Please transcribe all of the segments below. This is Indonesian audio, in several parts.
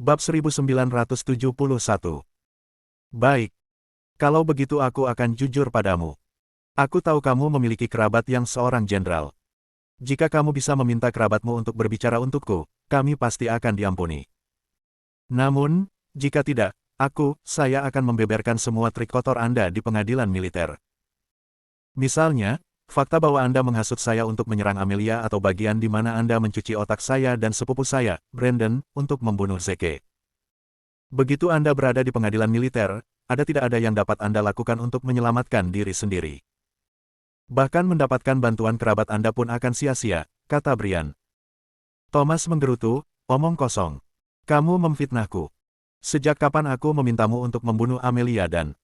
Bab 1971. Baik. Kalau begitu aku akan jujur padamu. Aku tahu kamu memiliki kerabat yang seorang jenderal. Jika kamu bisa meminta kerabatmu untuk berbicara untukku, kami pasti akan diampuni. Namun, jika tidak, saya akan membeberkan semua trik kotor Anda di pengadilan militer. Misalnya, fakta bahwa Anda menghasut saya untuk menyerang Amelia atau bagian di mana Anda mencuci otak saya dan sepupu saya, Brandon, untuk membunuh Zeke. Begitu Anda berada di pengadilan militer, tidak ada yang dapat Anda lakukan untuk menyelamatkan diri sendiri. Bahkan mendapatkan bantuan kerabat Anda pun akan sia-sia, kata Brian. Thomas menggerutu, omong kosong. Kamu memfitnahku. Sejak kapan aku memintamu untuk membunuh Amelia dan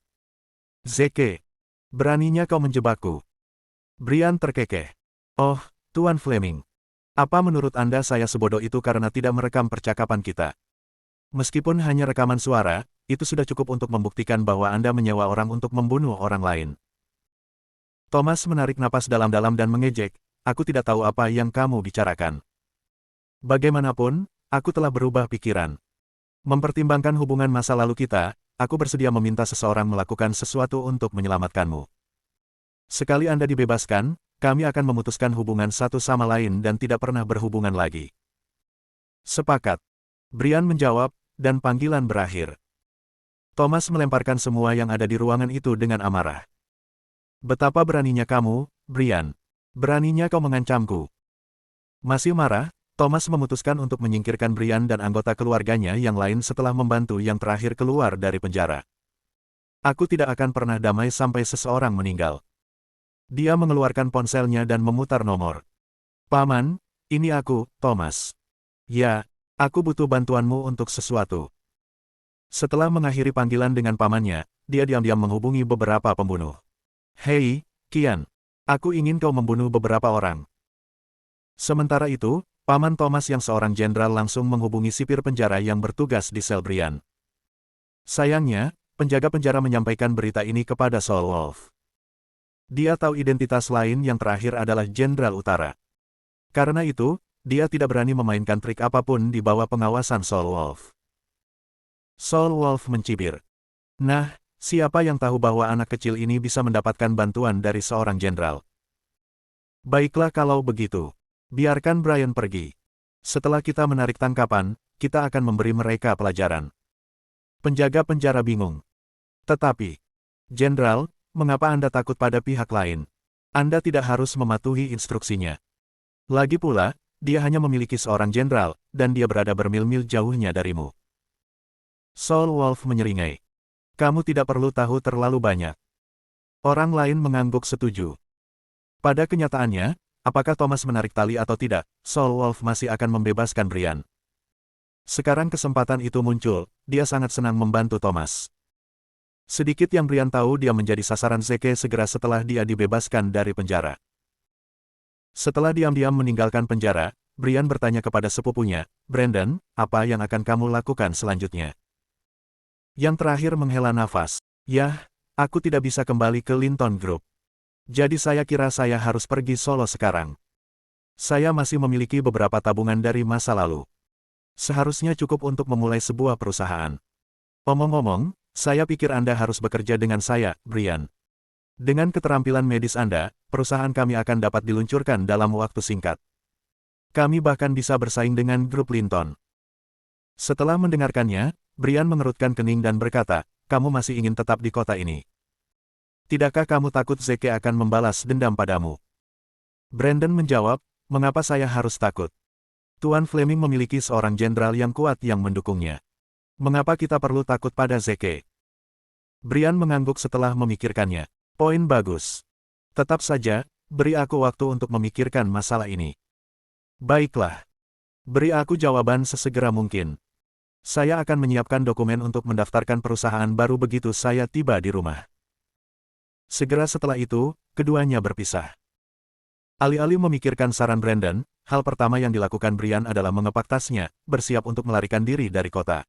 Zeke? Beraninya kau menjebakku. Brian terkekeh. Oh, Tuan Fleming. Apa menurut Anda saya sebodoh itu karena tidak merekam percakapan kita? Meskipun hanya rekaman suara, itu sudah cukup untuk membuktikan bahwa Anda menyewa orang untuk membunuh orang lain. Thomas menarik napas dalam-dalam dan mengejek, aku tidak tahu apa yang kamu bicarakan. Bagaimanapun, aku telah berubah pikiran. Mempertimbangkan hubungan masa lalu kita, aku bersedia meminta seseorang melakukan sesuatu untuk menyelamatkanmu. Sekali Anda dibebaskan, kami akan memutuskan hubungan satu sama lain dan tidak pernah berhubungan lagi. Sepakat. Brian menjawab, dan panggilan berakhir. Thomas melemparkan semua yang ada di ruangan itu dengan amarah. Betapa beraninya kamu, Brian. Beraninya kau mengancamku. Masih marah, Thomas memutuskan untuk menyingkirkan Brian dan anggota keluarganya yang lain setelah membantu yang terakhir keluar dari penjara. Aku tidak akan pernah damai sampai seseorang meninggal. Dia mengeluarkan ponselnya dan memutar nomor. Paman, ini aku, Thomas. Ya, aku butuh bantuanmu untuk sesuatu. Setelah mengakhiri panggilan dengan pamannya, dia diam-diam menghubungi beberapa pembunuh. Hei, Kian. Aku ingin kau membunuh beberapa orang. Sementara itu, Paman Thomas yang seorang jenderal langsung menghubungi sipir penjara yang bertugas di sel Brian. Sayangnya, penjaga penjara menyampaikan berita ini kepada Saul Wolf. Dia tahu identitas lain yang terakhir adalah Jenderal Utara. Karena itu, dia tidak berani memainkan trik apapun di bawah pengawasan Saul Wolf. Saul Wolf mencibir. Nah, siapa yang tahu bahwa anak kecil ini bisa mendapatkan bantuan dari seorang jenderal? Baiklah kalau begitu. Biarkan Brian pergi. Setelah kita menarik tangkapan, kita akan memberi mereka pelajaran. Penjaga penjara bingung. Tetapi, Jenderal, mengapa Anda takut pada pihak lain? Anda tidak harus mematuhi instruksinya. Lagi pula, dia hanya memiliki seorang jenderal, dan dia berada bermil-mil jauhnya darimu. Saul Wolf menyeringai. Kamu tidak perlu tahu terlalu banyak. Orang lain mengangguk setuju. Pada kenyataannya, apakah Thomas menarik tali atau tidak, Saul Wolf masih akan membebaskan Brian. Sekarang kesempatan itu muncul, dia sangat senang membantu Thomas. Sedikit yang Brian tahu dia menjadi sasaran Zeke segera setelah dia dibebaskan dari penjara. Setelah diam-diam meninggalkan penjara, Brian bertanya kepada sepupunya, Brandon, apa yang akan kamu lakukan selanjutnya? Yang terakhir menghela nafas. Yah, aku tidak bisa kembali ke Linton Group. Jadi saya kira saya harus pergi solo sekarang. Saya masih memiliki beberapa tabungan dari masa lalu. Seharusnya cukup untuk memulai sebuah perusahaan. Omong-omong, saya pikir Anda harus bekerja dengan saya, Brian. Dengan keterampilan medis Anda, perusahaan kami akan dapat diluncurkan dalam waktu singkat. Kami bahkan bisa bersaing dengan grup Linton. Setelah mendengarkannya, Brian mengerutkan kening dan berkata, kamu masih ingin tetap di kota ini. Tidakkah kamu takut Zeke akan membalas dendam padamu? Brandon menjawab, mengapa saya harus takut? Tuan Fleming memiliki seorang jenderal yang kuat yang mendukungnya. Mengapa kita perlu takut pada Zeke? Brian mengangguk setelah memikirkannya. Poin bagus. Tetap saja, beri aku waktu untuk memikirkan masalah ini. Baiklah. Beri aku jawaban sesegera mungkin. Saya akan menyiapkan dokumen untuk mendaftarkan perusahaan baru begitu saya tiba di rumah. Segera setelah itu, keduanya berpisah. Alih-alih memikirkan saran Brandon, hal pertama yang dilakukan Brian adalah mengepak tasnya, bersiap untuk melarikan diri dari kota.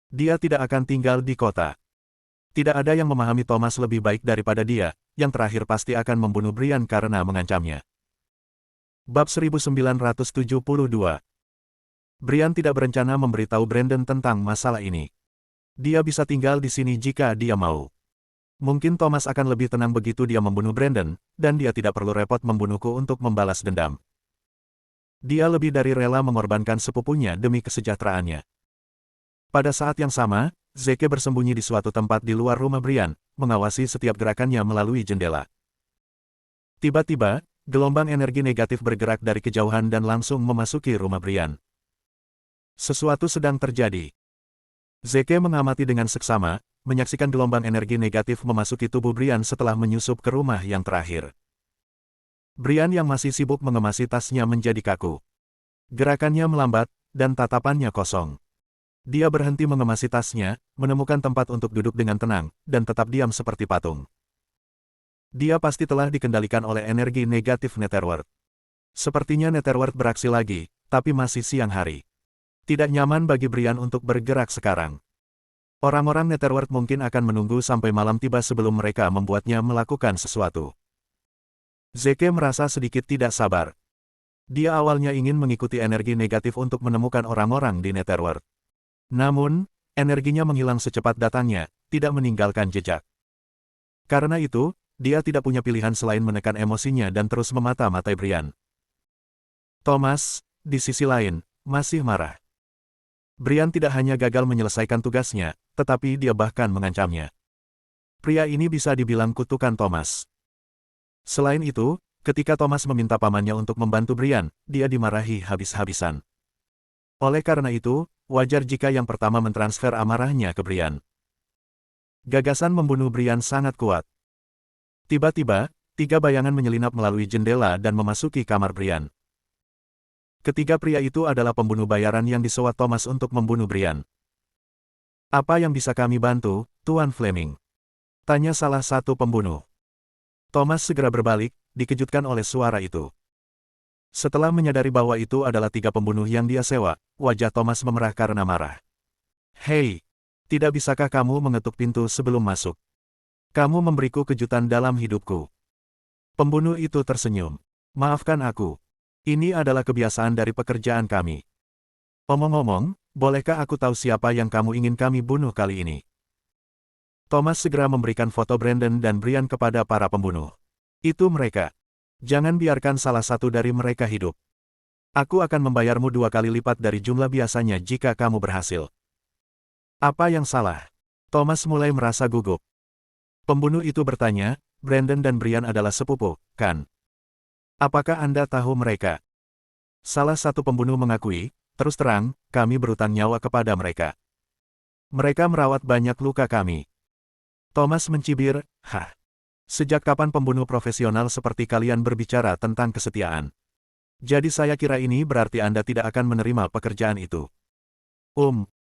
Dia tidak akan tinggal di kota. Tidak ada yang memahami Thomas lebih baik daripada dia, yang terakhir pasti akan membunuh Brian karena mengancamnya. Bab 1972 Brian tidak berencana memberitahu Brandon tentang masalah ini. Dia bisa tinggal di sini jika dia mau. Mungkin Thomas akan lebih tenang begitu dia membunuh Brandon, dan dia tidak perlu repot membunuhku untuk membalas dendam. Dia lebih dari rela mengorbankan sepupunya demi kesejahteraannya. Pada saat yang sama, Zeke bersembunyi di suatu tempat di luar rumah Brian, mengawasi setiap gerakannya melalui jendela. Tiba-tiba, gelombang energi negatif bergerak dari kejauhan dan langsung memasuki rumah Brian. Sesuatu sedang terjadi. Zeke mengamati dengan seksama, menyaksikan gelombang energi negatif memasuki tubuh Brian setelah menyusup ke rumah yang terakhir. Brian yang masih sibuk mengemasi tasnya menjadi kaku. Gerakannya melambat, dan tatapannya kosong. Dia berhenti mengemasi tasnya, menemukan tempat untuk duduk dengan tenang, dan tetap diam seperti patung. Dia pasti telah dikendalikan oleh energi negatif Netherworld. Sepertinya Netherworld beraksi lagi, tapi masih siang hari. Tidak nyaman bagi Brian untuk bergerak sekarang. Orang-orang Netherworld mungkin akan menunggu sampai malam tiba sebelum mereka membuatnya melakukan sesuatu. Zeke merasa sedikit tidak sabar. Dia awalnya ingin mengikuti energi negatif untuk menemukan orang-orang di Netherworld. Namun, energinya menghilang secepat datangnya, tidak meninggalkan jejak. Karena itu, dia tidak punya pilihan selain menekan emosinya dan terus memata-matai Brian. Thomas, di sisi lain, masih marah. Brian tidak hanya gagal menyelesaikan tugasnya, tetapi dia bahkan mengancamnya. Pria ini bisa dibilang kutukan Thomas. Selain itu, ketika Thomas meminta pamannya untuk membantu Brian, dia dimarahi habis-habisan. Oleh karena itu, wajar jika yang pertama mentransfer amarahnya ke Brian. Gagasan membunuh Brian sangat kuat. Tiba-tiba, 3 bayangan menyelinap melalui jendela dan memasuki kamar Brian. Ketiga pria itu adalah pembunuh bayaran yang disewa Thomas untuk membunuh Brian. Apa yang bisa kami bantu, Tuan Fleming? Tanya salah satu pembunuh. Thomas segera berbalik, dikejutkan oleh suara itu. Setelah menyadari bahwa itu adalah 3 pembunuh yang dia sewa, wajah Thomas memerah karena marah. Hei, tidak bisakah kamu mengetuk pintu sebelum masuk? Kamu memberiku kejutan dalam hidupku. Pembunuh itu tersenyum. Maafkan aku. Ini adalah kebiasaan dari pekerjaan kami. Omong-omong, bolehkah aku tahu siapa yang kamu ingin kami bunuh kali ini? Thomas segera memberikan foto Brandon dan Brian kepada para pembunuh. Itu mereka. Jangan biarkan salah satu dari mereka hidup. Aku akan membayarmu 2 kali lipat dari jumlah biasanya jika kamu berhasil. Apa yang salah? Thomas mulai merasa gugup. Pembunuh itu bertanya, Brandon dan Brian adalah sepupu, kan? Apakah Anda tahu mereka? Salah satu pembunuh mengakui, terus terang, kami berutang nyawa kepada mereka. Mereka merawat banyak luka kami. Thomas mencibir, hah? Sejak kapan pembunuh profesional seperti kalian berbicara tentang kesetiaan? Jadi saya kira ini berarti Anda tidak akan menerima pekerjaan itu.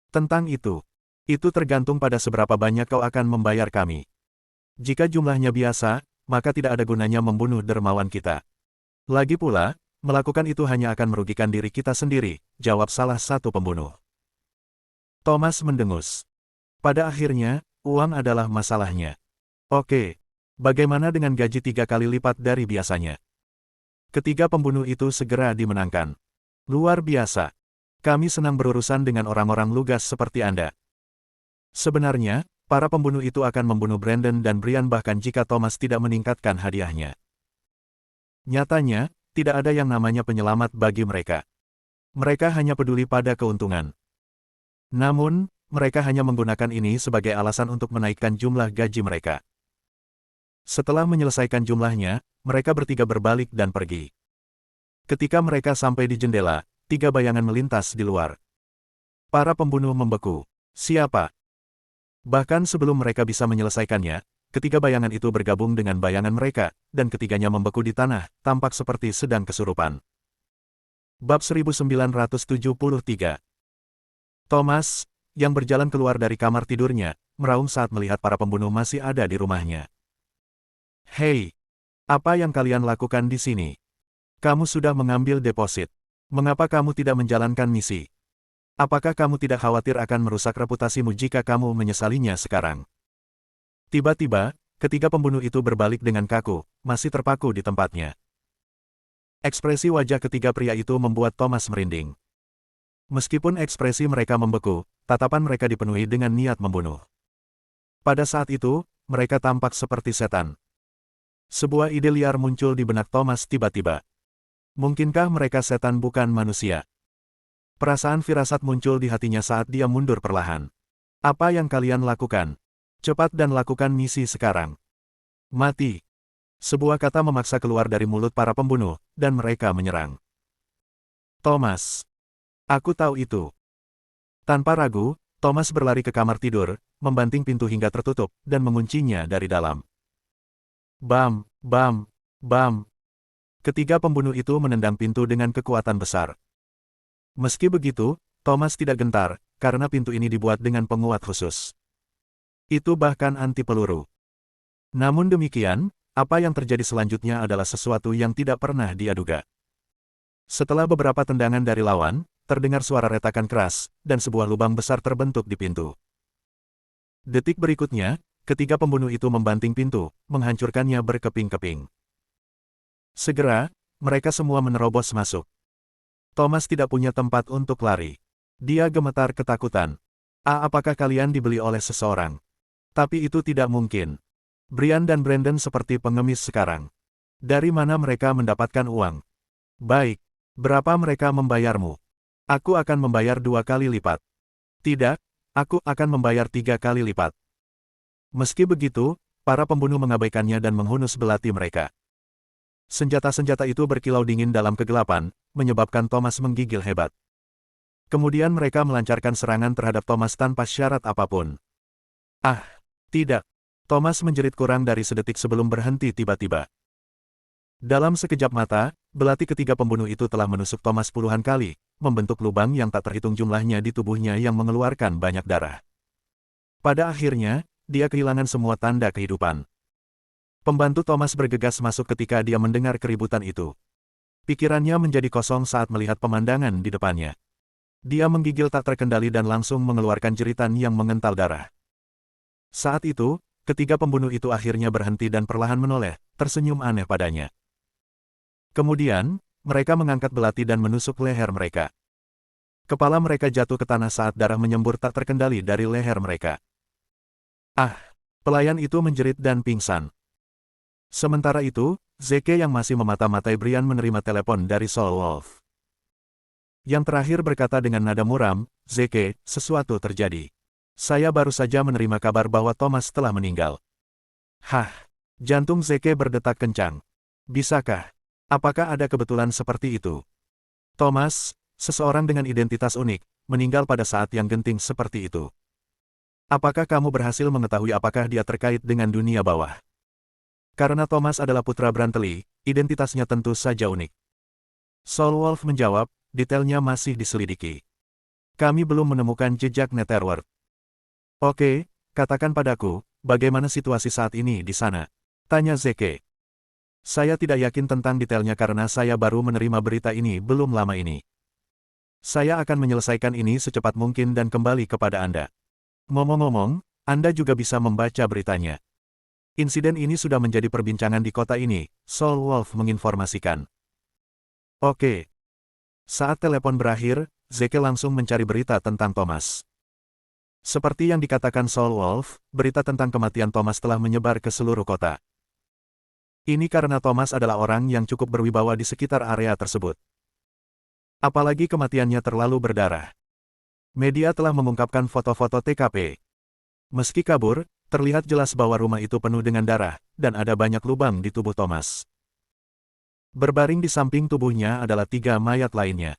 Tentang itu. Itu tergantung pada seberapa banyak kau akan membayar kami. Jika jumlahnya biasa, maka tidak ada gunanya membunuh dermawan kita. Lagi pula, melakukan itu hanya akan merugikan diri kita sendiri, jawab salah satu pembunuh. Thomas mendengus. Pada akhirnya, uang adalah masalahnya. Oke, bagaimana dengan gaji 3 kali lipat dari biasanya? Ketiga pembunuh itu segera dimenangkan. Luar biasa. Kami senang berurusan dengan orang-orang lugas seperti Anda. Sebenarnya, para pembunuh itu akan membunuh Brandon dan Brian bahkan jika Thomas tidak meningkatkan hadiahnya. Nyatanya, tidak ada yang namanya penyelamat bagi mereka. Mereka hanya peduli pada keuntungan. Namun, mereka hanya menggunakan ini sebagai alasan untuk menaikkan jumlah gaji mereka. Setelah menyelesaikan jumlahnya, mereka bertiga berbalik dan pergi. Ketika mereka sampai di jendela, 3 bayangan melintas di luar. Para pembunuh membeku. Siapa? Bahkan sebelum mereka bisa menyelesaikannya, ketiga bayangan itu bergabung dengan bayangan mereka, dan ketiganya membeku di tanah, tampak seperti sedang kesurupan. Bab 1973. Thomas, yang berjalan keluar dari kamar tidurnya, meraung saat melihat para pembunuh masih ada di rumahnya. Hei, apa yang kalian lakukan di sini? Kamu sudah mengambil deposit. Mengapa kamu tidak menjalankan misi? Apakah kamu tidak khawatir akan merusak reputasimu jika kamu menyesalinya sekarang? Tiba-tiba, ketiga pembunuh itu berbalik dengan kaku, masih terpaku di tempatnya. Ekspresi wajah ketiga pria itu membuat Thomas merinding. Meskipun ekspresi mereka membeku, tatapan mereka dipenuhi dengan niat membunuh. Pada saat itu, mereka tampak seperti setan. Sebuah ide liar muncul di benak Thomas tiba-tiba. Mungkinkah mereka setan bukan manusia? Perasaan firasat muncul di hatinya saat dia mundur perlahan. Apa yang kalian lakukan? Cepat dan lakukan misi sekarang. Mati. Sebuah kata memaksa keluar dari mulut para pembunuh, dan mereka menyerang. Thomas. Aku tahu itu. Tanpa ragu, Thomas berlari ke kamar tidur, membanting pintu hingga tertutup, dan menguncinya dari dalam. Bam, bam, bam. Ketiga pembunuh itu menendang pintu dengan kekuatan besar. Meski begitu, Thomas tidak gentar, karena pintu ini dibuat dengan penguat khusus. Itu bahkan anti peluru. Namun demikian, apa yang terjadi selanjutnya adalah sesuatu yang tidak pernah dia duga. Setelah beberapa tendangan dari lawan, terdengar suara retakan keras, dan sebuah lubang besar terbentuk di pintu. Detik berikutnya, ketiga pembunuh itu membanting pintu, menghancurkannya berkeping-keping. Segera, mereka semua menerobos masuk. Thomas tidak punya tempat untuk lari. Dia gemetar ketakutan. Apakah kalian dibeli oleh seseorang? Tapi itu tidak mungkin. Brian dan Brandon seperti pengemis sekarang. Dari mana mereka mendapatkan uang? Baik, berapa mereka membayarmu? Aku akan membayar 2 kali lipat. Tidak, aku akan membayar 3 kali lipat. Meski begitu, para pembunuh mengabaikannya dan menghunus belati mereka. Senjata-senjata itu berkilau dingin dalam kegelapan, menyebabkan Thomas menggigil hebat. Kemudian mereka melancarkan serangan terhadap Thomas tanpa syarat apapun. Ah, tidak. Thomas menjerit kurang dari sedetik sebelum berhenti tiba-tiba. Dalam sekejap mata, belati ketiga pembunuh itu telah menusuk Thomas puluhan kali, membentuk lubang yang tak terhitung jumlahnya di tubuhnya yang mengeluarkan banyak darah. Pada akhirnya, dia kehilangan semua tanda kehidupan. Pembantu Thomas bergegas masuk ketika dia mendengar keributan itu. Pikirannya menjadi kosong saat melihat pemandangan di depannya. Dia menggigil tak terkendali dan langsung mengeluarkan jeritan yang mengental darah. Saat itu, ketiga pembunuh itu akhirnya berhenti dan perlahan menoleh, tersenyum aneh padanya. Kemudian, mereka mengangkat belati dan menusuk leher mereka. Kepala mereka jatuh ke tanah saat darah menyembur tak terkendali dari leher mereka. Ah! Pelayan itu menjerit dan pingsan. Sementara itu, Zeke yang masih memata-matai Brian menerima telepon dari Soul Wolf. Yang terakhir berkata dengan nada muram, Zeke, sesuatu terjadi. Saya baru saja menerima kabar bahwa Thomas telah meninggal. Hah! Jantung Zeke berdetak kencang. Bisakah? Apakah ada kebetulan seperti itu? Thomas, seseorang dengan identitas unik, meninggal pada saat yang genting seperti itu. Apakah kamu berhasil mengetahui apakah dia terkait dengan dunia bawah? Karena Thomas adalah putra Brantly, identitasnya tentu saja unik. Soul Wolf menjawab, detailnya masih diselidiki. Kami belum menemukan jejak Netherworld. Oke, katakan padaku, bagaimana situasi saat ini di sana? Tanya Zeke. Saya tidak yakin tentang detailnya karena saya baru menerima berita ini belum lama ini. Saya akan menyelesaikan ini secepat mungkin dan kembali kepada Anda. Ngomong-ngomong, Anda juga bisa membaca beritanya. Insiden ini sudah menjadi perbincangan di kota ini, Soul Wolf menginformasikan. Oke. Saat telepon berakhir, Zeke langsung mencari berita tentang Thomas. Seperti yang dikatakan Soul Wolf, berita tentang kematian Thomas telah menyebar ke seluruh kota. Ini karena Thomas adalah orang yang cukup berwibawa di sekitar area tersebut. Apalagi kematiannya terlalu berdarah. Media telah mengungkapkan foto-foto TKP. Meski kabur, terlihat jelas bahwa rumah itu penuh dengan darah, dan ada banyak lubang di tubuh Thomas. Berbaring di samping tubuhnya adalah 3 mayat lainnya.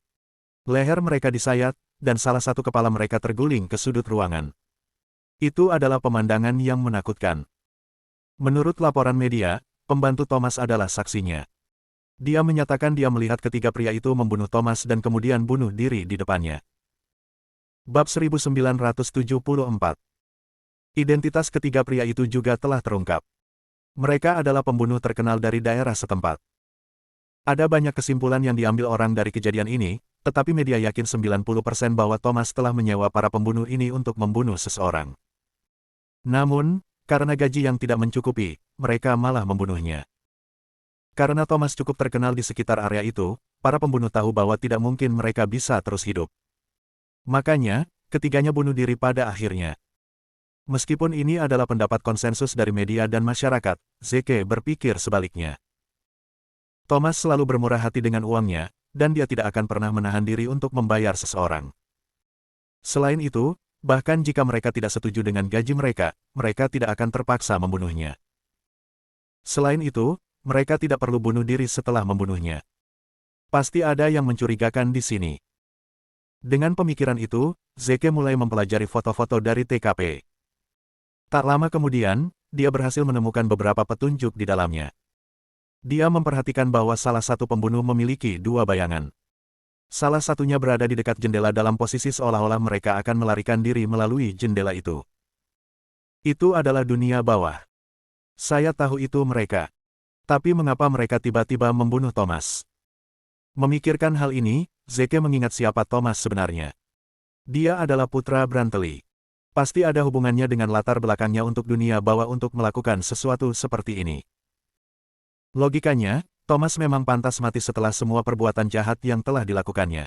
Leher mereka disayat, dan salah satu kepala mereka terguling ke sudut ruangan. Itu adalah pemandangan yang menakutkan. Menurut laporan media, pembantu Thomas adalah saksinya. Dia menyatakan dia melihat ketiga pria itu membunuh Thomas dan kemudian bunuh diri di depannya. Bab 1974. Identitas ketiga pria itu juga telah terungkap. Mereka adalah pembunuh terkenal dari daerah setempat. Ada banyak kesimpulan yang diambil orang dari kejadian ini, tetapi media yakin 90% bahwa Thomas telah menyewa para pembunuh ini untuk membunuh seseorang. Namun, karena gaji yang tidak mencukupi, mereka malah membunuhnya. Karena Thomas cukup terkenal di sekitar area itu, para pembunuh tahu bahwa tidak mungkin mereka bisa terus hidup. Makanya, ketiganya bunuh diri pada akhirnya. Meskipun ini adalah pendapat konsensus dari media dan masyarakat, Zeke berpikir sebaliknya. Thomas selalu bermurah hati dengan uangnya, dan dia tidak akan pernah menahan diri untuk membayar seseorang. Selain itu, bahkan jika mereka tidak setuju dengan gaji mereka, mereka tidak akan terpaksa membunuhnya. Selain itu, mereka tidak perlu bunuh diri setelah membunuhnya. Pasti ada yang mencurigakan di sini. Dengan pemikiran itu, Zeke mulai mempelajari foto-foto dari TKP. Tak lama kemudian, dia berhasil menemukan beberapa petunjuk di dalamnya. Dia memperhatikan bahwa salah satu pembunuh memiliki dua bayangan. Salah satunya berada di dekat jendela dalam posisi seolah-olah mereka akan melarikan diri melalui jendela itu. Itu adalah dunia bawah. Saya tahu itu mereka. Tapi mengapa mereka tiba-tiba membunuh Thomas? Memikirkan hal ini, Zeke mengingat siapa Thomas sebenarnya. Dia adalah putra Brantely. Pasti ada hubungannya dengan latar belakangnya untuk dunia bawah untuk melakukan sesuatu seperti ini. Logikanya, Thomas memang pantas mati setelah semua perbuatan jahat yang telah dilakukannya.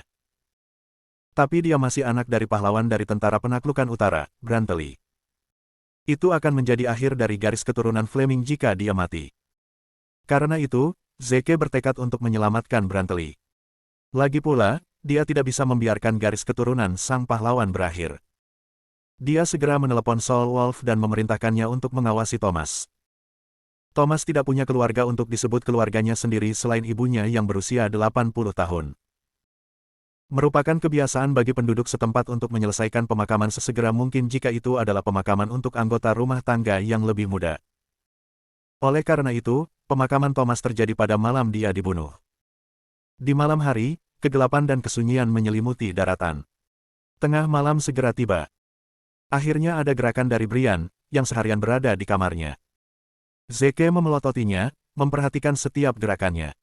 Tapi dia masih anak dari pahlawan dari Tentara Penaklukan Utara, Brantely. Itu akan menjadi akhir dari garis keturunan Fleming jika dia mati. Karena itu, Zeke bertekad untuk menyelamatkan Brantely. Lagi pula, dia tidak bisa membiarkan garis keturunan sang pahlawan berakhir. Dia segera menelepon Soul Wolf dan memerintahkannya untuk mengawasi Thomas. Thomas tidak punya keluarga untuk disebut keluarganya sendiri selain ibunya yang berusia 80 tahun. Merupakan kebiasaan bagi penduduk setempat untuk menyelesaikan pemakaman sesegera mungkin jika itu adalah pemakaman untuk anggota rumah tangga yang lebih muda. Oleh karena itu, pemakaman Thomas terjadi pada malam dia dibunuh. Di malam hari, kegelapan dan kesunyian menyelimuti daratan. Tengah malam segera tiba. Akhirnya ada gerakan dari Brian, yang seharian berada di kamarnya. Zeke memelototinya, memperhatikan setiap gerakannya.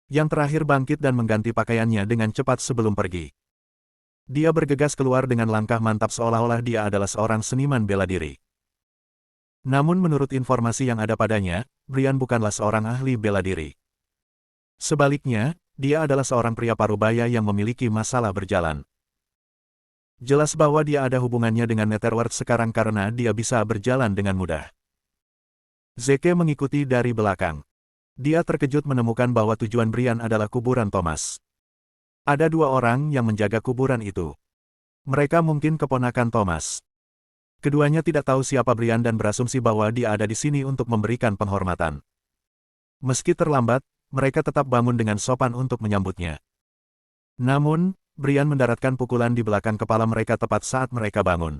Yang terakhir bangkit dan mengganti pakaiannya dengan cepat sebelum pergi. Dia bergegas keluar dengan langkah mantap seolah-olah dia adalah seorang seniman bela diri. Namun menurut informasi yang ada padanya, Brian bukanlah seorang ahli bela diri. Sebaliknya, dia adalah seorang pria parubaya yang memiliki masalah berjalan. Jelas bahwa dia ada hubungannya dengan Netherworld sekarang karena dia bisa berjalan dengan mudah. Zeke mengikuti dari belakang. Dia terkejut menemukan bahwa tujuan Brian adalah kuburan Thomas. Ada dua orang yang menjaga kuburan itu. Mereka mungkin keponakan Thomas. Keduanya tidak tahu siapa Brian dan berasumsi bahwa dia ada di sini untuk memberikan penghormatan. Meski terlambat, mereka tetap bangun dengan sopan untuk menyambutnya. Namun, Brian mendaratkan pukulan di belakang kepala mereka tepat saat mereka bangun.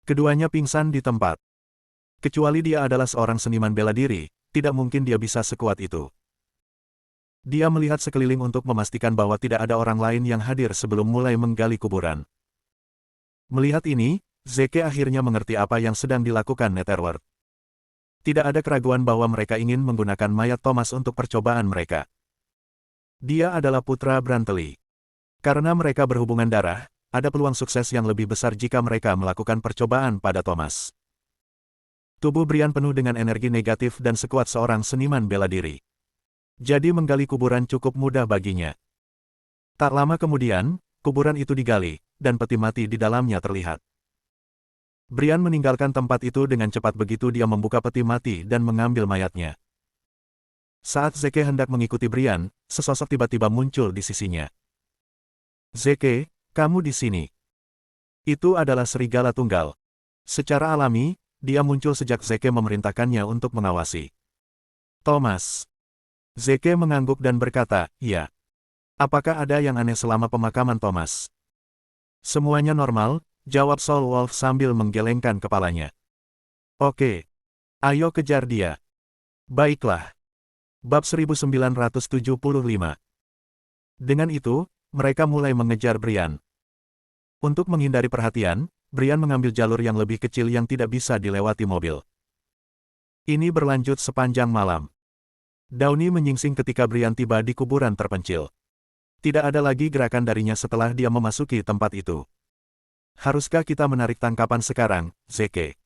Keduanya pingsan di tempat. Kecuali dia adalah seorang seniman bela diri, tidak mungkin dia bisa sekuat itu. Dia melihat sekeliling untuk memastikan bahwa tidak ada orang lain yang hadir sebelum mulai menggali kuburan. Melihat ini, Zeke akhirnya mengerti apa yang sedang dilakukan Netherworld. Tidak ada keraguan bahwa mereka ingin menggunakan mayat Thomas untuk percobaan mereka. Dia adalah putra Brantely. Karena mereka berhubungan darah, ada peluang sukses yang lebih besar jika mereka melakukan percobaan pada Thomas. Tubuh Brian penuh dengan energi negatif dan sekuat seorang seniman bela diri. Jadi menggali kuburan cukup mudah baginya. Tak lama kemudian, kuburan itu digali, dan peti mati di dalamnya terlihat. Brian meninggalkan tempat itu dengan cepat begitu dia membuka peti mati dan mengambil mayatnya. Saat Zeke hendak mengikuti Brian, sesosok tiba-tiba muncul di sisinya. Zeke, kamu di sini. Itu adalah serigala tunggal. Secara alami, dia muncul sejak Zeke memerintahkannya untuk mengawasi Thomas. Zeke mengangguk dan berkata, "Iya. Apakah ada yang aneh selama pemakaman Thomas?" "Semuanya normal," jawab Soul Wolf sambil menggelengkan kepalanya. "Oke. Ayo kejar dia." Baiklah. Bab 1975. Dengan itu, mereka mulai mengejar Brian. Untuk menghindari perhatian, Brian mengambil jalur yang lebih kecil yang tidak bisa dilewati mobil. Ini berlanjut sepanjang malam. Downey menyingsing ketika Brian tiba di kuburan terpencil. Tidak ada lagi gerakan darinya setelah dia memasuki tempat itu. "Haruskah kita menarik tangkapan sekarang, Zeke?"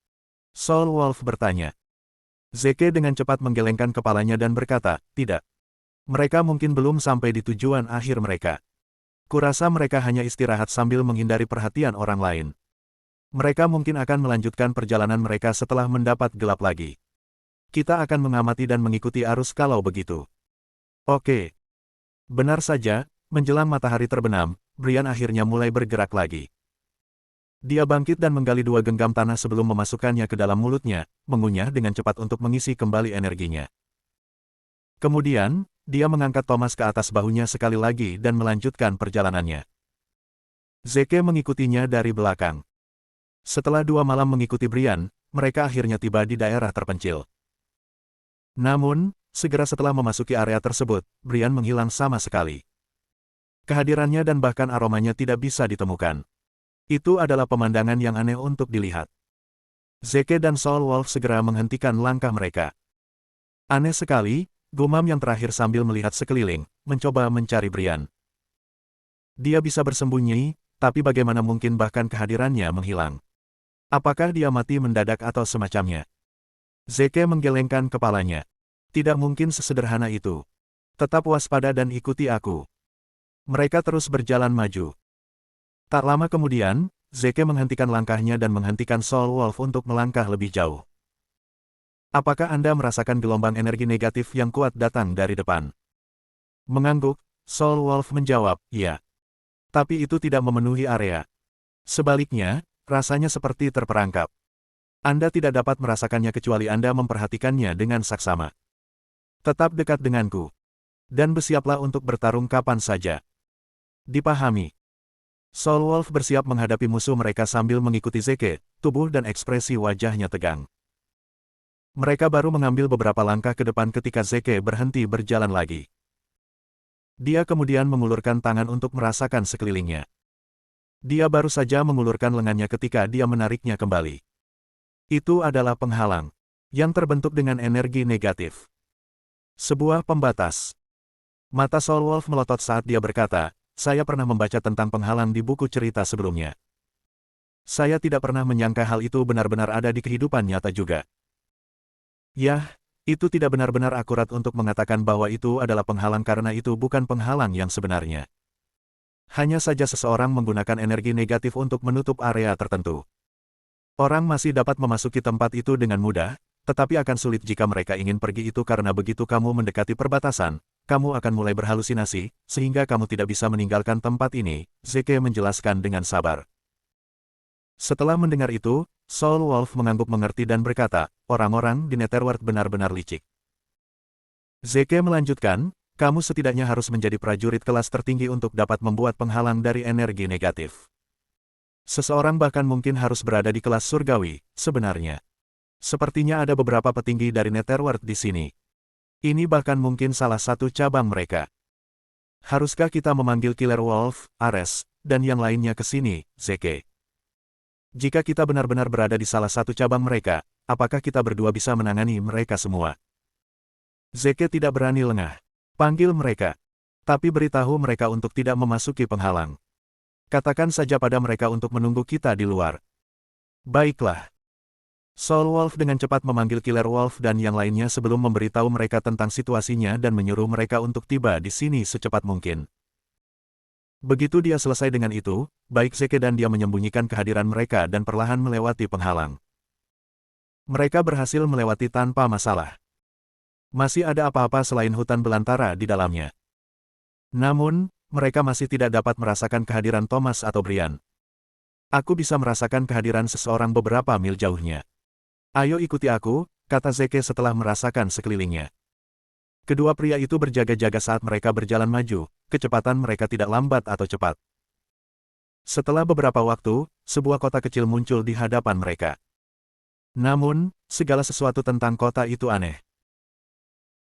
Soul Wolf bertanya. Zeke dengan cepat menggelengkan kepalanya dan berkata, "Tidak. Mereka mungkin belum sampai di tujuan akhir mereka. Kurasa mereka hanya istirahat sambil menghindari perhatian orang lain. Mereka mungkin akan melanjutkan perjalanan mereka setelah mendapat gelap lagi. Kita akan mengamati dan mengikuti arus kalau begitu. Oke. Benar saja, menjelang matahari terbenam, Brian akhirnya mulai bergerak lagi. Dia bangkit dan menggali 2 genggam tanah sebelum memasukkannya ke dalam mulutnya, mengunyah dengan cepat untuk mengisi kembali energinya. Kemudian, dia mengangkat Thomas ke atas bahunya sekali lagi dan melanjutkan perjalanannya. Zeke mengikutinya dari belakang. Setelah 2 malam mengikuti Brian, mereka akhirnya tiba di daerah terpencil. Namun, segera setelah memasuki area tersebut, Brian menghilang sama sekali. Kehadirannya dan bahkan aromanya tidak bisa ditemukan. Itu adalah pemandangan yang aneh untuk dilihat. Zeke dan Soul Wolf segera menghentikan langkah mereka. Aneh sekali, gumam yang terakhir sambil melihat sekeliling, mencoba mencari Brian. Dia bisa bersembunyi, tapi bagaimana mungkin bahkan kehadirannya menghilang? Apakah dia mati mendadak atau semacamnya? Zeke menggelengkan kepalanya. Tidak mungkin sesederhana itu. Tetap waspada dan ikuti aku. Mereka terus berjalan maju. Tak lama kemudian, Zeke menghentikan langkahnya dan menghentikan Soul Wolf untuk melangkah lebih jauh. Apakah Anda merasakan gelombang energi negatif yang kuat datang dari depan? Mengangguk, Soul Wolf menjawab, iya. Tapi itu tidak memenuhi area. Sebaliknya, rasanya seperti terperangkap. Anda tidak dapat merasakannya kecuali Anda memperhatikannya dengan saksama. Tetap dekat denganku. Dan bersiaplah untuk bertarung kapan saja. Dipahami. Soul Wolf bersiap menghadapi musuh mereka sambil mengikuti Zeke, tubuh dan ekspresi wajahnya tegang. Mereka baru mengambil beberapa langkah ke depan ketika Zeke berhenti berjalan lagi. Dia kemudian mengulurkan tangan untuk merasakan sekelilingnya. Dia baru saja mengulurkan lengannya ketika dia menariknya kembali. Itu adalah penghalang yang terbentuk dengan energi negatif. Sebuah pembatas. Mata Soul Wolf melotot saat dia berkata, saya pernah membaca tentang penghalang di buku cerita sebelumnya. Saya tidak pernah menyangka hal itu benar-benar ada di kehidupan nyata juga. Yah, itu tidak benar-benar akurat untuk mengatakan bahwa itu adalah penghalang karena itu bukan penghalang yang sebenarnya. Hanya saja seseorang menggunakan energi negatif untuk menutup area tertentu. Orang masih dapat memasuki tempat itu dengan mudah, tetapi akan sulit jika mereka ingin pergi itu karena begitu kamu mendekati perbatasan, kamu akan mulai berhalusinasi, sehingga kamu tidak bisa meninggalkan tempat ini, Zeke menjelaskan dengan sabar. Setelah mendengar itu, Soul Wolf mengangguk mengerti dan berkata, orang-orang di Netherworld benar-benar licik. Zeke melanjutkan, kamu setidaknya harus menjadi prajurit kelas tertinggi untuk dapat membuat penghalang dari energi negatif. Seseorang bahkan mungkin harus berada di kelas surgawi, sebenarnya. Sepertinya ada beberapa petinggi dari Netherworld di sini. Ini bahkan mungkin salah satu cabang mereka. Haruskah kita memanggil Killer Wolf, Ares, dan yang lainnya ke sini, Zeke? Jika kita benar-benar berada di salah satu cabang mereka, apakah kita berdua bisa menangani mereka semua? Zeke tidak berani lengah. Panggil mereka. Tapi beritahu mereka untuk tidak memasuki penghalang. Katakan saja pada mereka untuk menunggu kita di luar. Baiklah. Soul Wolf dengan cepat memanggil Killer Wolf dan yang lainnya sebelum memberitahu mereka tentang situasinya dan menyuruh mereka untuk tiba di sini secepat mungkin. Begitu dia selesai dengan itu, baik Zeke dan dia menyembunyikan kehadiran mereka dan perlahan melewati penghalang. Mereka berhasil melewati tanpa masalah. Masih ada apa-apa selain hutan belantara di dalamnya. Namun, mereka masih tidak dapat merasakan kehadiran Thomas atau Brian. Aku bisa merasakan kehadiran seseorang beberapa mil jauhnya. Ayo ikuti aku, kata Zeke setelah merasakan sekelilingnya. Kedua pria itu berjaga-jaga saat mereka berjalan maju, kecepatan mereka tidak lambat atau cepat. Setelah beberapa waktu, sebuah kota kecil muncul di hadapan mereka. Namun, segala sesuatu tentang kota itu aneh.